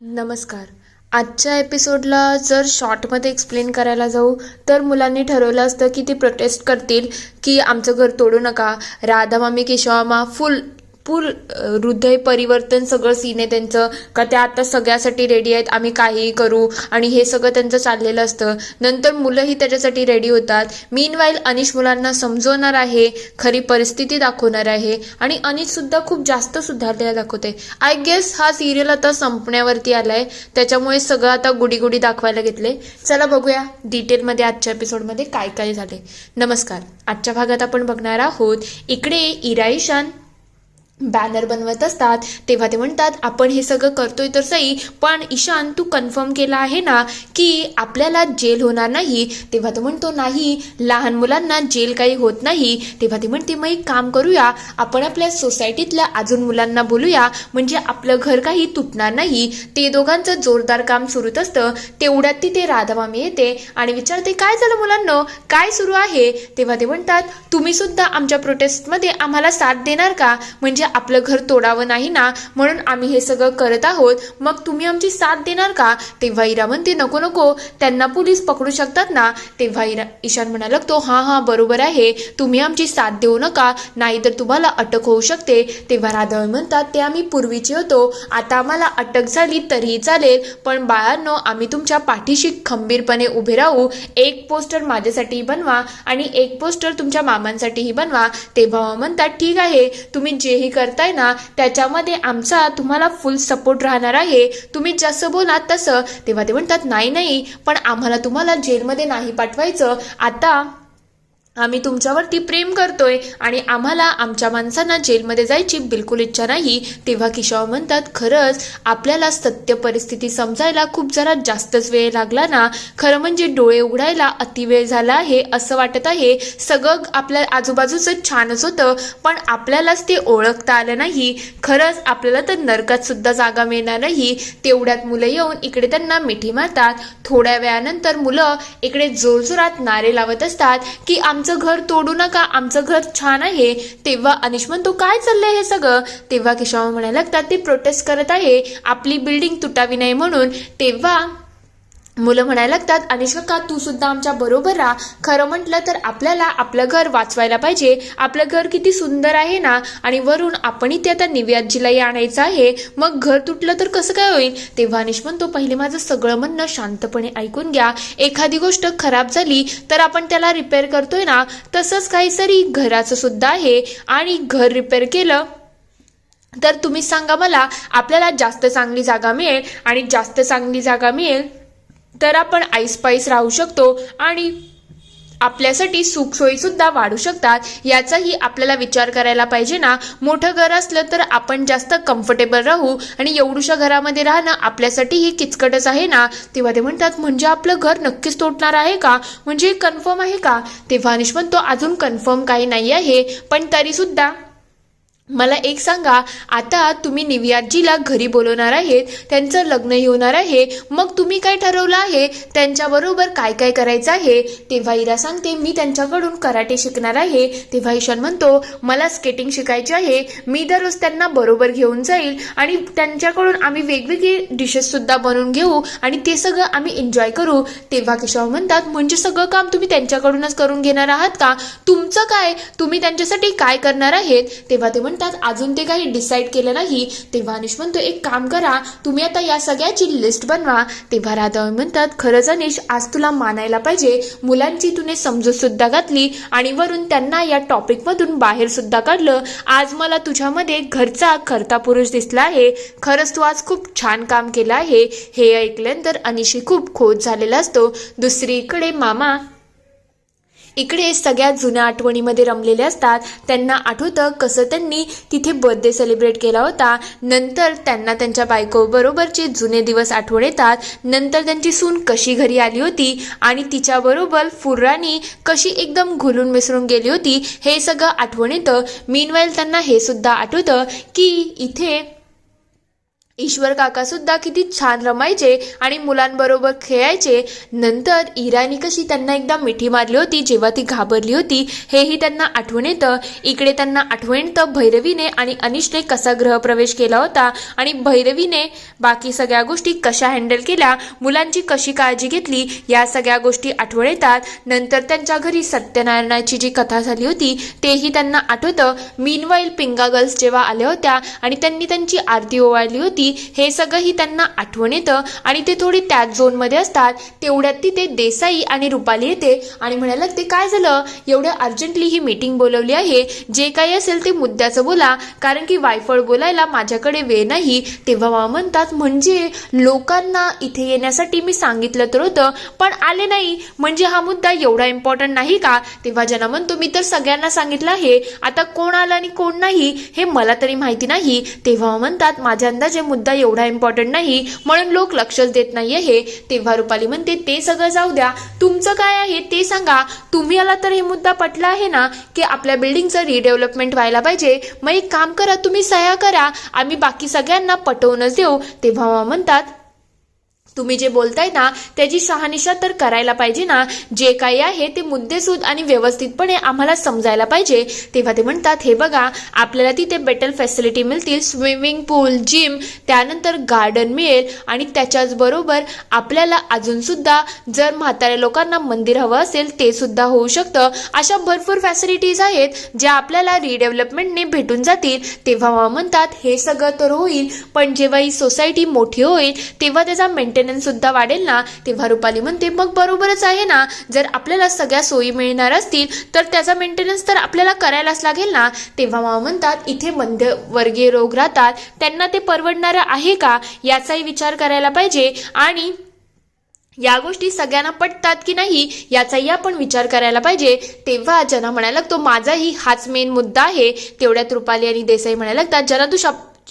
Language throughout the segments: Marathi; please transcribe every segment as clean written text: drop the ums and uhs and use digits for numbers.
नमस्कार. आजच्या एपिसोडला जर शॉर्टमध्ये एक्सप्लेन करायला जाऊ तर मुलांनी ठरवलं असतं की ते प्रोटेस्ट करतील की आमचं घर तोडू नका. राधा मामी केशवामा फुल हृदय परिवर्तन सगळं सीन आहे त्यांचं, का त्या आता सगळ्यासाठी रेडी आहेत, आम्ही काहीही करू, आणि हे सगळं त्यांचं चाललेलं असतं. नंतर मुलंही त्याच्यासाठी रेडी होतात. मीनवाईल अनिश मुलांना समजवणार आहे, खरी परिस्थिती दाखवणार आहे, आणि अनिशसुद्धा खूप जास्त सुधारलेला दाखवते. आय गेस हा सिरियल आता संपण्यावरती आलाय, त्याच्यामुळे सगळं आता गुडी दाखवायला घेतले. चला बघूया डिटेलमध्ये आजच्या एपिसोडमध्ये काय काय झाले. नमस्कार. आजच्या भागात आपण बघणार आहोत इकडे इरा ईशान बॅनर बनवत असतात तेव्हा ते म्हणतात आपण हे सगळं करतोय तर सही, पण ईशान तू कन्फर्म केला आहे ना की आपल्याला जेल होणार नाही. तेव्हा तो म्हणतो नाही, लहान मुलांना जेल काही होत नाही. तेव्हा ते म्हणते मग एक काम करूया, आपण आपल्या सोसायटीतल्या अजून मुलांना बोलूया, म्हणजे आपलं घर काही तुटणार नाही. ते दोघांचं जोरदार काम सुरूच असतं. तेवढ्यात तिथे राधा मामी येते आणि विचारते काय झालं मुलांना, काय सुरू आहे. तेव्हा ते म्हणतात तुम्ही सुद्धा आमच्या प्रोटेस्टमध्ये आम्हाला साथ देणार का, म्हणजे आपलं घर तोडावं नाही ना, म्हणून आम्ही हे सगळं करत आहोत, मग तुम्ही आमची साथ देणार का. तेव्हा इरा म्हणते नको नको, त्यांना पोलीस पकडू शकतात ना. तेव्हा ईशान म्हणायला लागतो हां बरोबर आहे, तुम्ही आमची साथ देऊ नका, नाहीतर तुम्हाला अटक होऊ शकते. तेव्हा राधा म्हणतात ते आम्ही पूर्वीचे होतो, आता आम्हाला अटक झाली तरीही चालेल, पण बाळांनो आम्ही तुमच्या पाठीशी खंबीरपणे उभे राहू. एक पोस्टर माझ्यासाठीही बनवा आणि एक पोस्टर तुमच्या मामांसाठीही बनवा. तेव्हा म्हणतात ठीक आहे, तुम्ही जेही करताय ना त्याच्यामध्ये आमचा तुम्हाला फुल सपोर्ट राहणार आहे, तुम्ही जसं बोलात तसं. तेव्हा ते म्हणतात नाही, पण आम्हाला तुम्हाला जेलमध्ये नाही पाठवायचं, आता आम्ही तुमच्यावरती प्रेम करतोय आणि आम्हाला आमच्या माणसांना जेलमध्ये जायची बिलकुल इच्छा नाही. तेव्हा केशव म्हणतात खरंच आपल्याला सत्य परिस्थिती समजायला खूप जरा जास्तच वेळ लागला ना, खरं म्हणजे डोळे उघडायला अति वेळ झाला आहे असं वाटत आहे. सगळं आपल्या आजूबाजूचं छानच होतं, पण आपल्यालाच ते ओळखता आलं नाही. खरंच आपल्याला तर नरकात सुद्धा जागा मिळणार नाही. तेवढ्यात मुलं येऊन इकडे त्यांना मिठी मारतात. थोड्या वेळानंतर मुलं इकडे जोरजोरात नारे लावत असतात की आमचं घर तोडू नका, आमचं घर छान आहे. तेव्हा अनिश म्हणतो काय चाललंय हे सगळं. तेव्हा केशव म्हणायला लागतात ते प्रोटेस्ट करत आहे आपली बिल्डिंग तुटावी नाही म्हणून. तेव्हा मुलं म्हणायला लागतात अनिश काका तू सुद्धा आमच्या बरोबर राहा, खरं म्हटलं तर आपल्याला आपलं घर वाचवायला पाहिजे, आपलं घर किती सुंदर आहे ना, आणि वरून आपणही ते आता निव्याजीलाही आणायचं आहे, मग घर तुटलं तर कसं काय होईल. तेव्हा अनिश म्हणतो पहिले माझं सगळं म्हणणं शांतपणे ऐकून घ्या, एखादी गोष्ट खराब झाली तर आपण त्याला रिपेअर करतोय ना, तसंच काहीतरी घराचं सुद्धा आहे, आणि घर रिपेअर केलं तर तुम्ही सांगा मला आपल्याला जास्त चांगली जागा मिळेल, आणि जास्त चांगली जागा मिळेल तर आपण ऐसपाईस राहू शकतो आणि आपल्यासाठी सुखसोयी सुद्धा वाढू शकतात. याचाही आपल्याला विचार करायला पाहिजे ना. मोठं घर असलं तर आपण जास्त कम्फर्टेबल राहू, आणि एवढूशा घरामध्ये राहणं आपल्यासाठीही किचकटच आहे ना. तेव्हा ते म्हणतात म्हणजे आपलं घर नक्कीच तोडणार आहे का, म्हणजे कन्फर्म आहे का. तेव्हा अनिश म्हणतो अजून कन्फर्म काही नाही आहे, पण तरी सुद्धा मला एक सांगा, आता तुम्ही निव्याजीला घरी बोलवणार आहेत, त्यांचं लग्नही होणार आहे, मग तुम्ही काय ठरवलं आहे, त्यांच्याबरोबर काय काय करायचं आहे. तेव्हा इरा सांगते मी त्यांच्याकडून कराटे शिकणार आहे. तेव्हा ईशान म्हणतो मला स्केटिंग शिकायची आहे, मी दररोज त्यांना बरोबर घेऊन जाईल, आणि त्यांच्याकडून आम्ही वेगवेगळी डिशेस सुद्धा बनवून घेऊ, आणि ते सगळं आम्ही एन्जॉय करू. तेव्हा केशव म्हणतात म्हणजे सगळं काम तुम्ही त्यांच्याकडूनच करून घेणार आहात का, तुमचं काय, तुम्ही त्यांच्यासाठी काय करणार आहेत. तेव्हा ते अजून ते काही डिसाईड केलं नाही. तेव्हा अनिश म्हणतो एक काम करा, तुम्ही आता या सगळ्याची लिस्ट बनवा. तेव्हा राधा म्हणतात खरंच अनिश आज तुला मानायला पाहिजे, मुलांची तुने समजूत सुद्धा घातली आणि वरून त्यांना या टॉपिक मधून बाहेर सुद्धा काढलं. आज मला तुझ्यामध्ये घरचा करता पुरुष दिसला आहे, खरंच तू आज खूप छान काम केलं आहे. हे ऐकल्यानंतर अनिशही खूप खुश झालेला असतो. दुसरीकडे मामा इकडे सगळ्या जुन्या आठवणीमध्ये रमलेले असतात. त्यांना आठवतं कसं त्यांनी तिथे बर्थडे सेलिब्रेट केला होता. नंतर त्यांना त्यांच्या बायकोबरोबरचे जुने दिवस आठवण येतात. नंतर त्यांची सून कशी घरी आली होती आणि तिच्याबरोबर फुर्रानी कशी एकदम घुलून मिसळून गेली होती, हे सगळं आठवण येतं. मीनवाईल त्यांना हे सुद्धा आठवतं की ईश्वर काका सुद्धा किती छान रमायचे आणि मुलांबरोबर खेळायचे. नंतर इराणी कशी त्यांना एकदा मिठी मारली होती जेव्हा ती घाबरली होती, हेही त्यांना आठवण येतं. इकडे त्यांना आठवण येतं भैरवीने आणि अनिशने कसा गृहप्रवेश केला होता आणि भैरवीने बाकी सगळ्या गोष्टी कशा हँडल केल्या, मुलांची कशी काळजी घेतली, या सगळ्या गोष्टी आठवण येतात. नंतर त्यांच्या घरी सत्यनारायणाची जी कथा झाली होती तेही त्यांना आठवतं. मीनवाईल पिंगा गर्ल्स जेव्हा आल्या होत्या आणि त्यांनी त्यांची आरती ओवाळली होती, हे सगळंही त्यांना आठवण येतं आणि ते थोडी त्याच झोनमध्ये असतात. तेवढ्यात तिथे देसाई आणि रुपाली येते आणि म्हणायला लागते, काय झालं, एवढ्या अर्जंटली ही मीटिंग बोलवली आहे, जे काही असेल ते मुद्द्याचं बोला, कारण की वायफळ बोलायला माझ्याकडे वेळ नाही. तेव्हा मामा म्हणतात, म्हणजे लोकांना इथे येण्यासाठी मी सांगितलं तर होतं पण आले नाही, म्हणजे हा मुद्दा एवढा इम्पॉर्टंट नाही का? तेव्हा जना म्हणतो, मी तर सगळ्यांना सांगितलं आहे, आता कोण आलं आणि कोण नाही हे मला तरी माहिती नाही. तेव्हा म्हणतात, माझ्या अंदाजे मुद्दा एवढा इम्पॉर्टंट नाही म्हणून लोक लक्षच देत नाही आहे. तेव्हा रुपाली म्हणते, ते सगळं जाऊ द्या, तुमचं काय आहे ते सांगा. तुम्ही आला तर हे मुद्दा पटला आहे ना की आपल्या बिल्डिंगचं रिडेव्हलपमेंट व्हायला पाहिजे, मग एक काम करा, तुम्ही सह्या करा, आम्ही बाकी सगळ्यांना पटवूनच देऊ. तेव्हा म्हणतात, तुम्ही जे बोलताय ना त्याची शहानिशा तर करायला पाहिजे ना, जे काही आहे ते मुद्देसूद आणि व्यवस्थितपणे आम्हाला समजायला पाहिजे. तेव्हा ते म्हणतात, हे बघा, आपल्याला तिथे बेटर फॅसिलिटी मिळतील, स्विमिंग पूल, जिम, त्यानंतर गार्डन मिळेल आणि त्याच्याच बरोबर आपल्याला अजून सुद्धा जर म्हाताऱ्या लोकांना मंदिर हवं असेल ते सुद्धा होऊ शकतं. अशा भरपूर फॅसिलिटीज आहेत ज्या आपल्याला रिडेव्हलपमेंटने भेटून जातील. तेव्हा म्हणतात, हे सगळं तर होईल, पण जेव्हा ही सोसायटी मोठी होईल तेव्हा त्याचा मेंटेनन्स सुद्धा वाढेल ना. तेव्हा रुपाली म्हणते, मग बरोबरच आहे ना, जर आपल्याला सगळ्या सोयी मिळणार असतील तर त्याचा मेंटेनन्स तर आपल्याला करायलाच लागेल ना. तेव्हा मामा म्हणतात, इथे मध्यमवर्गीय लोक राहतात, त्यांना ते परवडणारं आहे का याचाही विचार करायला पाहिजे आणि या गोष्टी सगळ्यांना पटतात की नाही याचाही आपण विचार करायला पाहिजे. तेव्हा जना म्हणायला लागतो, माझाही हाच मेन मुद्दा आहे. तेवढ्यात रुपाली आणि देसाई म्हणायला लागतात, जना तू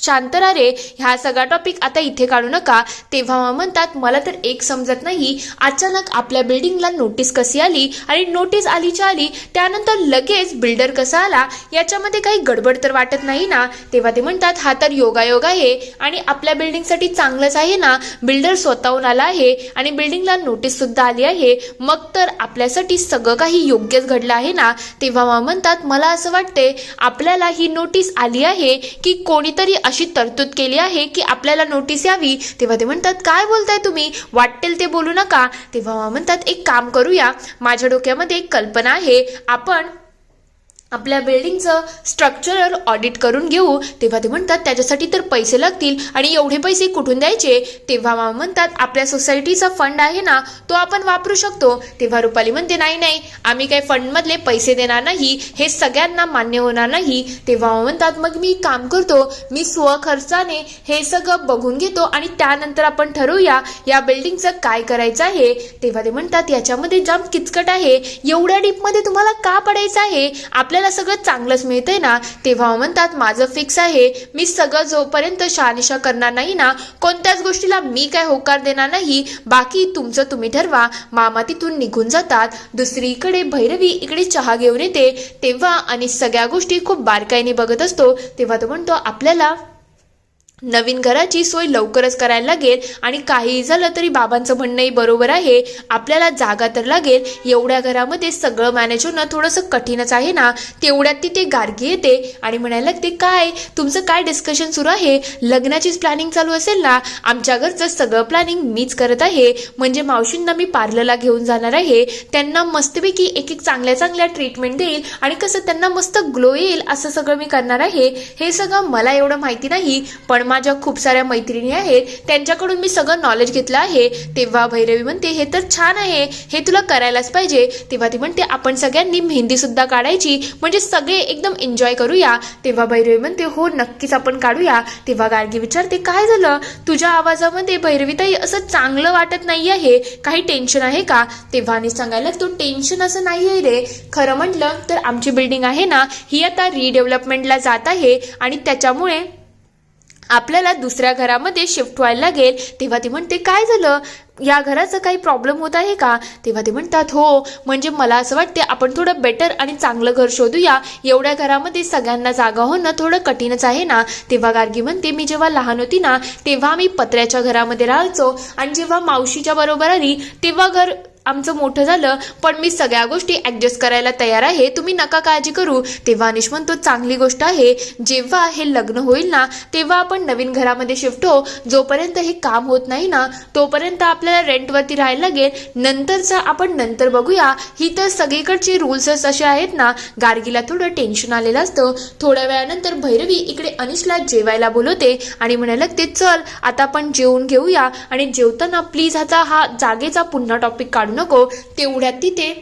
शांत राहा रे, ह्या सगळा टॉपिक आता इथे काढू नका. तेव्हा म्हणतात, मला तर एक समजत नाही, अचानक आपल्या बिल्डिंगला नोटीस कशी आली आणि नोटीस आलीच्या आली त्यानंतर लगेच बिल्डर कसा आला, याच्यामध्ये काही गडबड तर वाटत नाही ना. तेव्हा ते म्हणतात, हा तर योगायोग आहे आणि आपल्या बिल्डिंगसाठी चांगलंच आहे ना, बिल्डर स्वतःहून आला आहे आणि बिल्डिंगला नोटीस सुद्धा आली आहे, मग तर आपल्यासाठी सगळं काही योग्यच घडलं आहे ना. तेव्हा म्हणतात, मला असं वाटते आपल्याला ही नोटीस आली आहे की कोणीतरी अशी तरतूद केली आहे की आपल्याला नोटीस यावी. तेव्हा ते म्हणतात, काय बोलताय तुम्ही, वाटेल ते बोलू नका. तेव्हा म्हणतात, एक काम करूया, माझ्या डोक्यामध्ये एक कल्पना आहे, आपण आपल्या बिल्डिंगचं स्ट्रक्चरल ऑडिट करून घेऊ. तेव्हा ते म्हणतात, त्याच्यासाठी तर पैसे लागतील आणि एवढे पैसे कुठून द्यायचे. तेव्हा मामा म्हणतात, आपल्या सोसायटीचा फंड आहे ना तो आपण वापरू शकतो. तेव्हा रुपाली म्हणते, नाही, आम्ही काही फंडमधले पैसे देणार नाही, हे सगळ्यांना मान्य होणार नाही. तेव्हा मामा म्हणतात, मग मी काम करतो, मी स्वखर्चाने हे सगळं बघून घेतो आणि त्यानंतर आपण ठरवूया या बिल्डिंगचं काय करायचं आहे. तेव्हा ते म्हणतात, याच्यामध्ये जाम किचकट आहे, एवढ्या डीपमध्ये तुम्हाला का पडायचं आहे, आपल्याला सगळं चांगलंच मिळतंय ना. तेव्हा म्हणतात, माझं फिक्स आहे, मी सगळं जोपर्यंत शहानिशा करणार नाही ना कोणत्याच गोष्टीला मी काय होकार देणार नाही, बाकी तुमचं तुम्ही ठरवा. मामा तिथून निघून जातात. दुसरीकडे भैरवी इकडे चहा घेऊन येते. तेव्हा आणि सगळ्या गोष्टी खूप बारकाईने बघत असतो. तेव्हा तो म्हणतो, आपल्याला नवीन घराची सोय लवकरच करायला लागेल आणि काहीही झालं तरी बाबांचं म्हणणंही बरोबर आहे, आपल्याला जागा तर लागेल, एवढ्या घरामध्ये सगळं मॅनेज होणं थोडंसं कठीणच आहे ना. तेवढ्यात तिथे गार्गी येते आणि म्हणायला लागते, काय तुमचं काय डिस्कशन सुरू आहे, लग्नाचीच प्लॅनिंग चालू असेल ना. आमच्या घरचं सगळं प्लॅनिंग मीच करत आहे, म्हणजे मावशींना मी पार्लरला घेऊन जाणार आहे, त्यांना मस्तपैकी एक चांगल्या ट्रीटमेंट देईल आणि कसं त्यांना मस्त ग्लो येईल असं सगळं मी करणार आहे. हे सगळं मला एवढं माहिती नाही, पण माझ्या खूप साऱ्या मैत्रिणी आहेत, त्यांच्याकडून मी सगळं नॉलेज घेतलं आहे. तेव्हा भैरवी म्हणते, हे तर छान आहे, हे तुला करायलाच पाहिजे. तेव्हा ती म्हणते, आपण सगळ्यांनी मेहंदी सुद्धा काढायची, म्हणजे सगळे एकदम एन्जॉय करूया. तेव्हा भैरवी म्हणते, हो नक्कीच आपण काढूया. तेव्हा गार्गी विचारते, काय झालं, तुझ्या आवाजामध्ये भैरवीताई असं चांगलं वाटत नाही आहे, काही टेन्शन आहे का. तेव्हा आणि सांगायला, तो टेन्शन असं नाही आहे रे, खरं म्हटलं तर आमची बिल्डिंग आहे ना ही आता रिडेव्हलपमेंटला जात आहे आणि त्याच्यामुळे आपल्याला दुसऱ्या घरामध्ये शिफ्ट व्हायला लागेल. तेव्हा ती म्हणते काय झालं, या घराचा काही प्रॉब्लेम होत आहे का? तेव्हा ते म्हणतात हो, म्हणजे मला असं वाटते आपण थोडं बेटर आणि चांगलं घर शोधूया. एवढ्या घरामध्ये सगळ्यांना जागा होणं थोडं कठीणच आहे ना. तेव्हा गार्गी म्हणते मी जेव्हा लहान होती ना तेव्हा मी पत्र्याच्या घरामध्ये राहायचो आणि जेव्हा मावशीच्या बरोबर आली तेव्हा घर आमचं मोठं झालं, पण मी सगळ्या गोष्टी ॲडजस्ट करायला तयार आहे, तुम्ही नका काळजी करू. तेव्हा अनिश म्हणतो चांगली गोष्ट आहे, जेव्हा हे लग्न होईल ना तेव्हा आपण नवीन घरामध्ये शिफ्ट हो. जोपर्यंत हे काम होत नाही ना तोपर्यंत आपल्याला रेंटवरती राहायला लागेल, नंतरचं आपण नंतर बघूया. ही तर सगळीकडची रूल्सच असे आहेत ना. गार्गीला थोडं टेन्शन आलेलं असतं. थोड्या वेळानंतर भैरवी इकडे अनिशला जेवायला बोलवते आणि म्हणायला लागते चल आता आपण जेवून घेऊया आणि जेवताना प्लीज हा जागेचा पुन्हा टॉपिक काढू नको. तेवढ्यात तिथे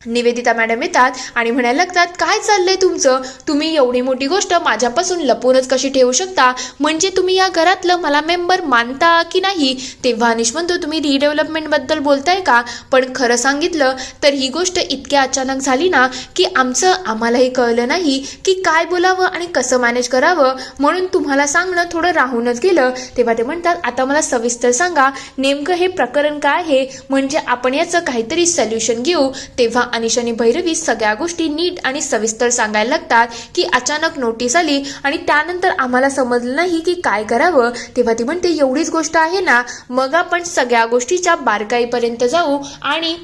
निवेदिता मॅडम येतात आणि म्हणायला लागतात काय चाललंय तुमचं, तुम्ही एवढी मोठी गोष्ट माझ्यापासून लपवूनच कशी ठेवू शकता, म्हणजे तुम्ही या घरातलं मला मेंबर मानता की नाही? तेव्हा अनिश म्हणतो तुम्ही रिडेव्हलपमेंट बद्दल बोलताय का, पण खरं सांगितलं तर ही गोष्ट इतक्या अचानक झाली ना की आम्हालाही कळलं नाही की काय बोलावं आणि कसं मॅनेज करावं, म्हणून तुम्हाला सांगणं थोडं राहूनच गेलं. तेव्हा ते म्हणतात आता मला सविस्तर सांगा नेमकं हे प्रकरण काय आहे, म्हणजे आपण याचं काहीतरी सोल्युशन घेऊ. तेव्हा अनिश आणि भैरवी सगळ्या गोष्टी नीट आणि सविस्तर सांगायला लागतात की अचानक नोटीस आली आणि त्यानंतर आम्हाला समजलं नाही की काय करावं. तेव्हा ती म्हणते एवढीच गोष्ट आहे ना, मग आपण सगळ्या गोष्टीच्या बारकाईपर्यंत जाऊ आणि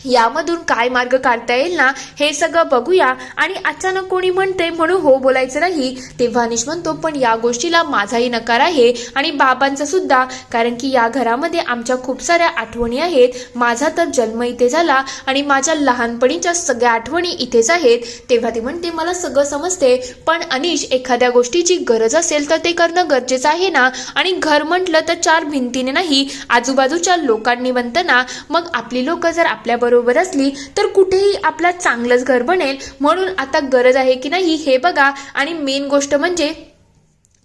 यामधून काय मार्ग काढता येईल ना हे सगळं बघूया. आणि अचानक कोणी म्हणते म्हणून हो बोलायचं नाही. तेव्हा अनिश म्हणतो पण या गोष्टीला माझाही नकार आहे आणि बाबांचा सुद्धा, कारण की या घरामध्ये आमच्या खूप साऱ्या आठवणी आहेत. माझा तर जन्म इथे झाला आणि माझ्या लहानपणीच्या सगळ्या आठवणी इथेच आहेत. तेव्हा ती म्हणते मला सगळं समजते, पण अनिश एखाद्या गोष्टीची गरज असेल तर ते करणं गरजेचं आहे ना. आणि घर म्हटलं तर चार भिंतीने नाही, आजूबाजूच्या लोकांनी बनतं ना. मग आपली लोक जर आपल्या बरोबर असली तर कुठेही आपला चांगलंच घर बनेल. म्हणून आता गरज आहे की नाही हे बघा. आणि मेन गोष्ट म्हणजे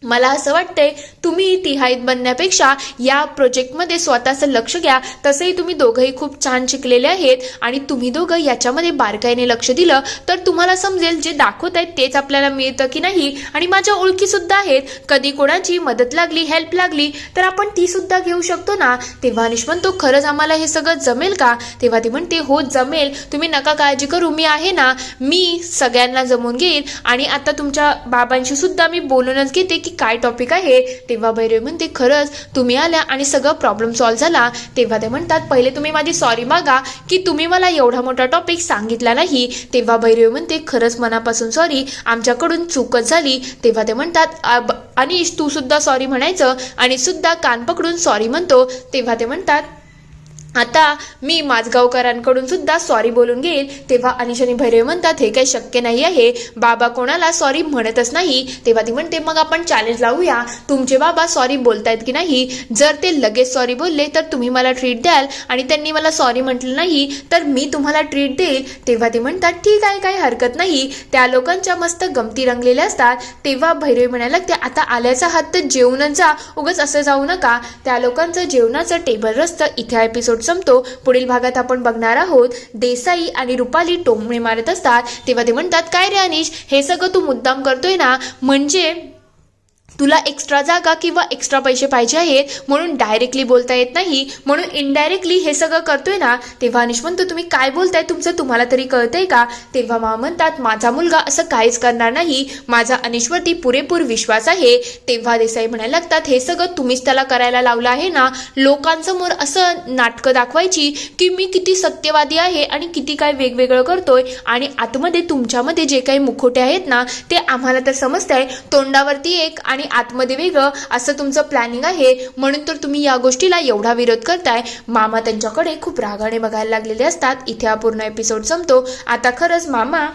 मला असं वाटतंय तुम्ही तिहाईत बनण्यापेक्षा या प्रोजेक्टमध्ये स्वतःचं लक्ष घ्या. तसंही तुम्ही दोघंही खूप छान शिकलेले आहेत आणि तुम्ही दोघं याच्यामध्ये बारकाईने लक्ष दिलं तर तुम्हाला समजेल जे दाखवत आहेत तेच आपल्याला मिळतं की नाही. आणि माझ्या ओळखी सुद्धा आहेत, कधी कोणाची मदत लागली हेल्प लागली तर आपण ती सुद्धा घेऊ शकतो ना. तेव्हा अनिश म्हणतो खरंच आम्हाला हे सगळं जमेल का? तेव्हा ती म्हणते हो जमेल, तुम्ही नका काळजी करू, मी आहे ना, मी सगळ्यांना जमवून घेईन. आणि आता तुमच्या बाबांशी सुद्धा मी बोलूनच घेते की काय टॉपिक आहे. तेव्हा भैरवी म्हणते खरंच तुम्ही आल्या आणि सगळं प्रॉब्लेम सॉल्व्ह झाला. तेव्हा ते म्हणतात पहिले तुम्ही माझी सॉरी मागा की तुम्ही मला एवढा मोठा टॉपिक सांगितला नाही. तेव्हा भैरवी म्हणते खरंच मनापासून सॉरी, आमच्याकडून चूकच झाली. तेव्हा ते म्हणतात अनिश तू सुद्धा सॉरी म्हणायचं. आणि सुद्धा कान पकडून सॉरी म्हणतो. तेव्हा ते म्हणतात आता मी माझगावकरांकडून सुद्धा सॉरी बोलून घेईल. तेव्हा अनिश आणि भैरवी म्हणतात हे काही शक्य नाही आहे, बाबा कोणाला सॉरी म्हणतच नाही. तेव्हा ती म्हणते मग आपण चॅलेंज लावूया, तुमचे बाबा सॉरी बोलतायत की नाही. जर ते लगेच सॉरी बोलले तर तुम्ही मला ट्रीट द्याल आणि त्यांनी मला सॉरी म्हटलं नाही तर मी तुम्हाला ट्रीट देईल. तेव्हा ते म्हणतात ठीक आहे काही हरकत नाही. त्या लोकांच्या मस्त गमती रंगलेल्या असतात. तेव्हा भैरवी म्हणायला लागते आता आल्याचा हात तर जेवूनच जा, उगाच असं जाऊ नका. त्या लोकांचं जेवणाचं टेबल रस्तं. इथे एपिसोड संपतो. पुढील भागात आपण बघणार आहोत देसाई आणि रुपाली टोमणे मारत असतात. तेव्हा ते म्हणतात काय रे अनिश हे सगळं तू मुद्दाम करतोय ना, म्हणजे तुला एक्स्ट्रा जागा किंवा एक्स्ट्रा पैसे पाहिजे आहेत म्हणून डायरेक्टली बोलता येत नाही, म्हणून इनडायरेक्टली हे सगळं करतोय ना. तेव्हा अनिश म्हणतो तुम्ही काय बोलताय, तुमचं तुम्हाला तरी कळतंय का? तेव्हा मामा म्हणतात माझा मुलगा असं काहीच करणार नाही, माझा अनिशवरती पुरेपूर विश्वास आहे. तेव्हा देसाई म्हणायला लागतात हे सगळं तुम्हीच त्याला करायला लावलं आहे ना, लोकांसमोर असं नाटकं दाखवायची की मी किती सत्यवादी आहे आणि किती काय वेगवेगळं करतोय आणि आतमध्ये तुमच्यामध्ये जे काही मुखोटे आहेत ना ते आम्हाला तर समजतंय, तोंडावरती एक आणि आतमध्ये वेगळं असं तुमचं प्लॅनिंग आहे, म्हणून तर तुम्ही या गोष्टीला एवढा विरोध करताय. मामा त्यांच्याकडे खूप रागाने बघायला लागलेले असतात. इथे हा पूर्ण एपिसोड संपतो. आता खरंच मामा